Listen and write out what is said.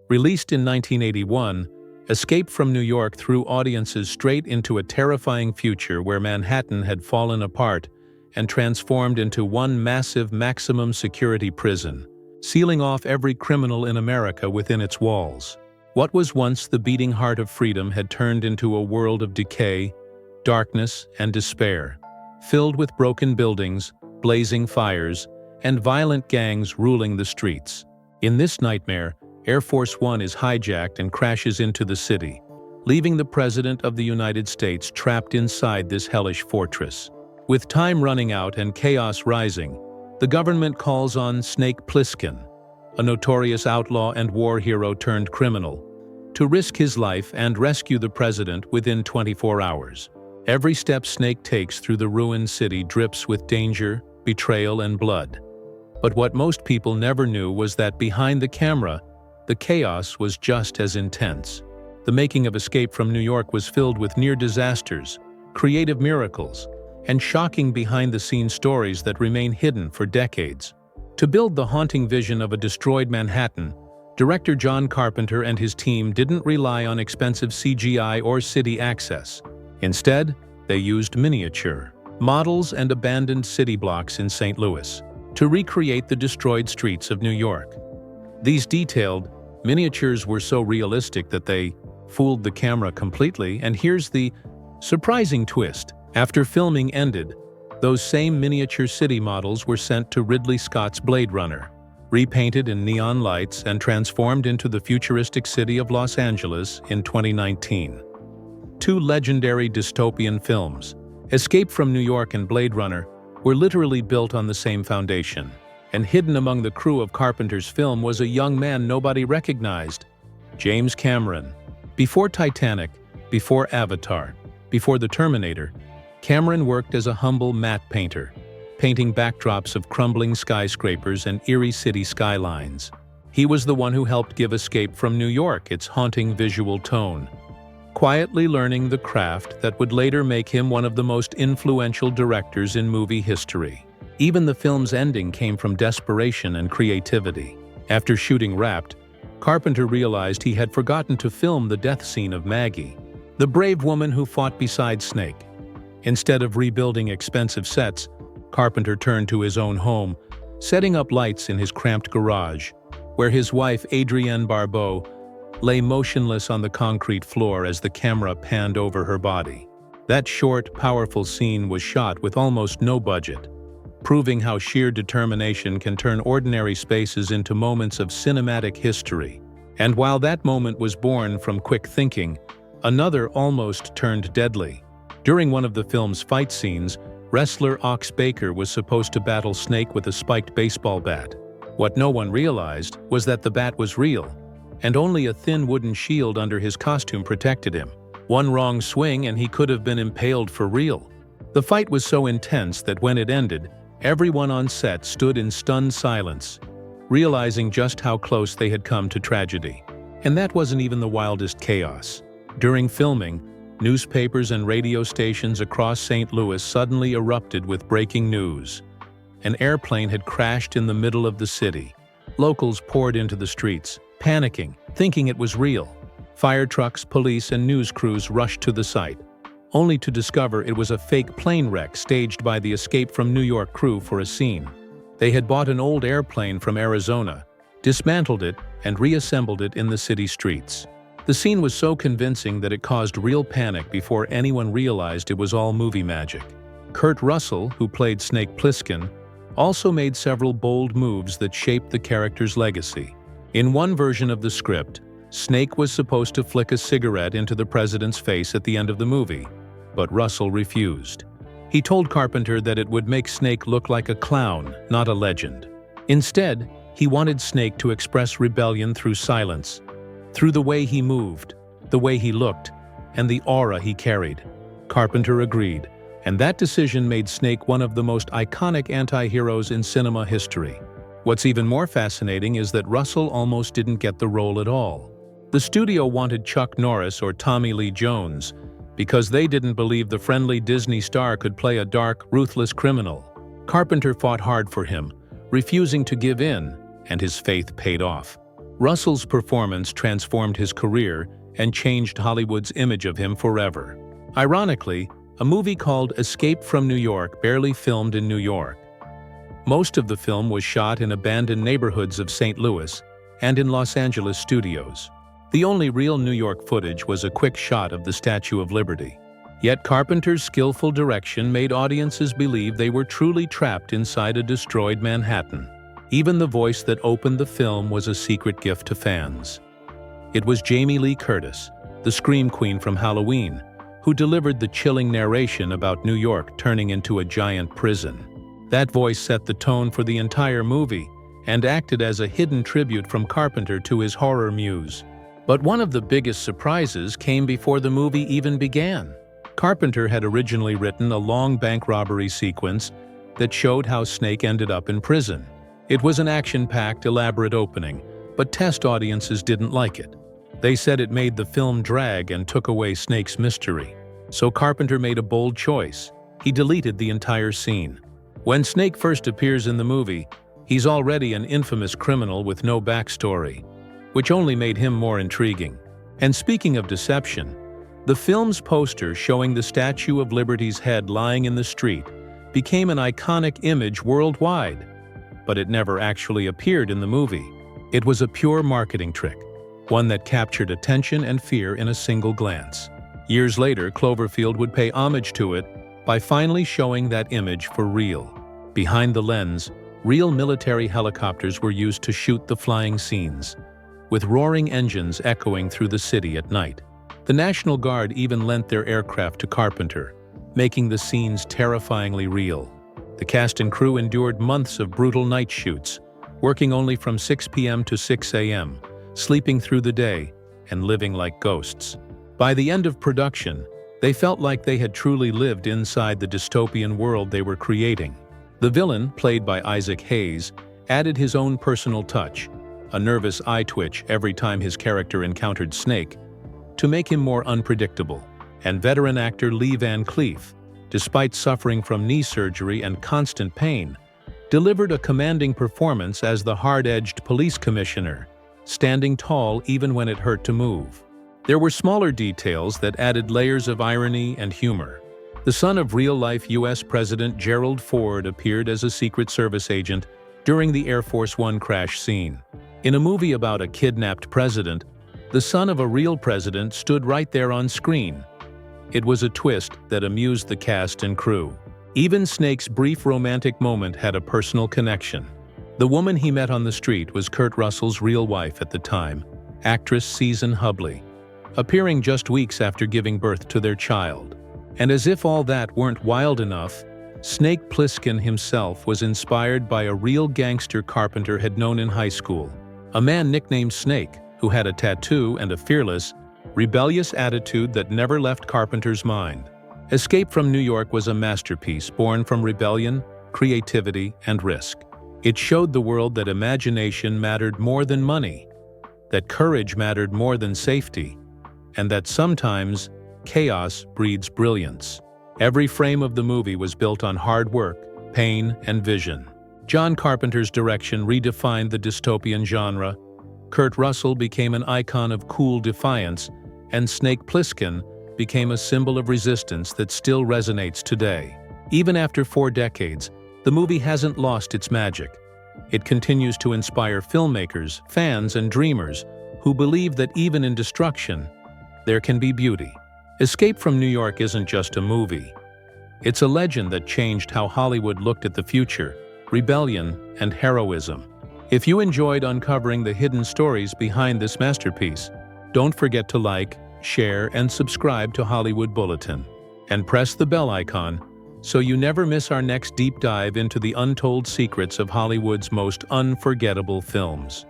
Released in 1981, Escape from New York threw audiences straight into a terrifying future where Manhattan had fallen apart and transformed into one massive maximum security prison, sealing off every criminal in America within its walls. What was once the beating heart of freedom had turned into a world of decay, darkness, and despair, filled with broken buildings, blazing fires, and violent gangs ruling the streets. In this nightmare, Air Force One is hijacked and crashes into the city, leaving the President of the United States trapped inside this hellish fortress. With time running out and chaos rising, the government calls on Snake Plissken, a notorious outlaw and war hero turned criminal, to risk his life and rescue the president within 24 hours. Every step Snake takes through the ruined city drips with danger, betrayal, and blood. But what most people never knew was that behind the camera, the chaos was just as intense. The making of Escape from New York was filled with near disasters, creative miracles, and shocking behind-the-scenes stories that remain hidden for decades. To build the haunting vision of a destroyed Manhattan, director John Carpenter and his team didn't rely on expensive CGI or city access. Instead, they used miniature models and abandoned city blocks in St. Louis to recreate the destroyed streets of New York. These detailed miniatures were so realistic that they fooled the camera completely, and here's the surprising twist. After filming ended, those same miniature city models were sent to Ridley Scott's Blade Runner, repainted in neon lights and transformed into the futuristic city of Los Angeles in 2019. Two legendary dystopian films, Escape from New York and Blade Runner, were literally built on the same foundation, and hidden among the crew of Carpenter's film was a young man nobody recognized, James Cameron. Before Titanic, before Avatar, before The Terminator, Cameron worked as a humble matte painter, painting backdrops of crumbling skyscrapers and eerie city skylines. He was the one who helped give Escape from New York its haunting visual tone, quietly learning the craft that would later make him one of the most influential directors in movie history. Even the film's ending came from desperation and creativity. After shooting Wrapped, Carpenter realized he had forgotten to film the death scene of Maggie, the brave woman who fought beside Snake. Instead of rebuilding expensive sets, Carpenter turned to his own home, setting up lights in his cramped garage, where his wife Adrienne Barbeau lay motionless on the concrete floor as the camera panned over her body. That short, powerful scene was shot with almost no budget, proving how sheer determination can turn ordinary spaces into moments of cinematic history. And while that moment was born from quick thinking, another almost turned deadly. During one of the film's fight scenes, wrestler Ox Baker was supposed to battle Snake with a spiked baseball bat. What no one realized was that the bat was real, and only a thin wooden shield under his costume protected him. One wrong swing and he could have been impaled for real. The fight was so intense that when it ended, everyone on set stood in stunned silence, realizing just how close they had come to tragedy. And that wasn't even the wildest chaos. During filming, newspapers and radio stations across St. Louis suddenly erupted with breaking news. An airplane had crashed in the middle of the city. Locals poured into the streets, panicking, thinking it was real. Fire trucks, police, and news crews rushed to the site, only to discover it was a fake plane wreck staged by the Escape from New York crew for a scene. They had bought an old airplane from Arizona, dismantled it, and reassembled it in the city streets. The scene was so convincing that it caused real panic before anyone realized it was all movie magic. Kurt Russell, who played Snake Plissken, also made several bold moves that shaped the character's legacy. In one version of the script, Snake was supposed to flick a cigarette into the president's face at the end of the movie, but Russell refused. He told Carpenter that it would make Snake look like a clown, not a legend. Instead, he wanted Snake to express rebellion through silence, through the way he moved, the way he looked, and the aura he carried. Carpenter agreed, and that decision made Snake one of the most iconic anti-heroes in cinema history. What's even more fascinating is that Russell almost didn't get the role at all. The studio wanted Chuck Norris or Tommy Lee Jones because they didn't believe the friendly Disney star could play a dark, ruthless criminal. Carpenter fought hard for him, refusing to give in, and his faith paid off. Russell's performance transformed his career and changed Hollywood's image of him forever. Ironically, a movie called Escape from New York barely filmed in New York. Most of the film was shot in abandoned neighborhoods of St. Louis and in Los Angeles studios. The only real New York footage was a quick shot of the Statue of Liberty. Yet Carpenter's skillful direction made audiences believe they were truly trapped inside a destroyed Manhattan. Even the voice that opened the film was a secret gift to fans. It was Jamie Lee Curtis, the Scream Queen from Halloween, who delivered the chilling narration about New York turning into a giant prison. That voice set the tone for the entire movie and acted as a hidden tribute from Carpenter to his horror muse. But one of the biggest surprises came before the movie even began. Carpenter had originally written a long bank robbery sequence that showed how Snake ended up in prison. It was an action-packed, elaborate opening, but test audiences didn't like it. They said it made the film drag and took away Snake's mystery. So Carpenter made a bold choice. He deleted the entire scene. When Snake first appears in the movie, he's already an infamous criminal with no backstory, which only made him more intriguing. And speaking of deception, the film's poster showing the Statue of Liberty's head lying in the street became an iconic image worldwide, but it never actually appeared in the movie. It was a pure marketing trick, one that captured attention and fear in a single glance. Years later, Cloverfield would pay homage to it by finally showing that image for real. Behind the lens, real military helicopters were used to shoot the flying scenes, with roaring engines echoing through the city at night. The National Guard even lent their aircraft to Carpenter, making the scenes terrifyingly real. The cast and crew endured months of brutal night shoots, working only from 6 p.m. to 6 a.m., sleeping through the day, and living like ghosts. By the end of production, they felt like they had truly lived inside the dystopian world they were creating. The villain, played by Isaac Hayes, added his own personal touch, a nervous eye twitch every time his character encountered Snake, to make him more unpredictable. And veteran actor Lee Van Cleef, despite suffering from knee surgery and constant pain, delivered a commanding performance as the hard-edged police commissioner, standing tall even when it hurt to move. There were smaller details that added layers of irony and humor. The son of real-life U.S. President Gerald Ford appeared as a Secret Service agent during the Air Force One crash scene. In a movie about a kidnapped president, the son of a real president stood right there on screen. It was a twist that amused the cast and crew. Even Snake's brief romantic moment had a personal connection. The woman he met on the street was Kurt Russell's real wife at the time, actress Susan Hubley, appearing just weeks after giving birth to their child. And as if all that weren't wild enough, Snake Plissken himself was inspired by a real gangster Carpenter had known in high school, a man nicknamed Snake, who had a tattoo and a fearless, rebellious attitude that never left Carpenter's mind. Escape from New York was a masterpiece born from rebellion, creativity, and risk. It showed the world that imagination mattered more than money, that courage mattered more than safety, and that sometimes chaos breeds brilliance. Every frame of the movie was built on hard work, pain, and vision. John Carpenter's direction redefined the dystopian genre. Kurt Russell became an icon of cool defiance, and Snake Plissken became a symbol of resistance that still resonates today. Even after 4 decades, the movie hasn't lost its magic. It continues to inspire filmmakers, fans, and dreamers who believe that even in destruction, there can be beauty. Escape from New York isn't just a movie. It's a legend that changed how Hollywood looked at the future, rebellion, and heroism. If you enjoyed uncovering the hidden stories behind this masterpiece, don't forget to like, share, and subscribe to Hollywood Bulletin. And press the bell icon so you never miss our next deep dive into the untold secrets of Hollywood's most unforgettable films.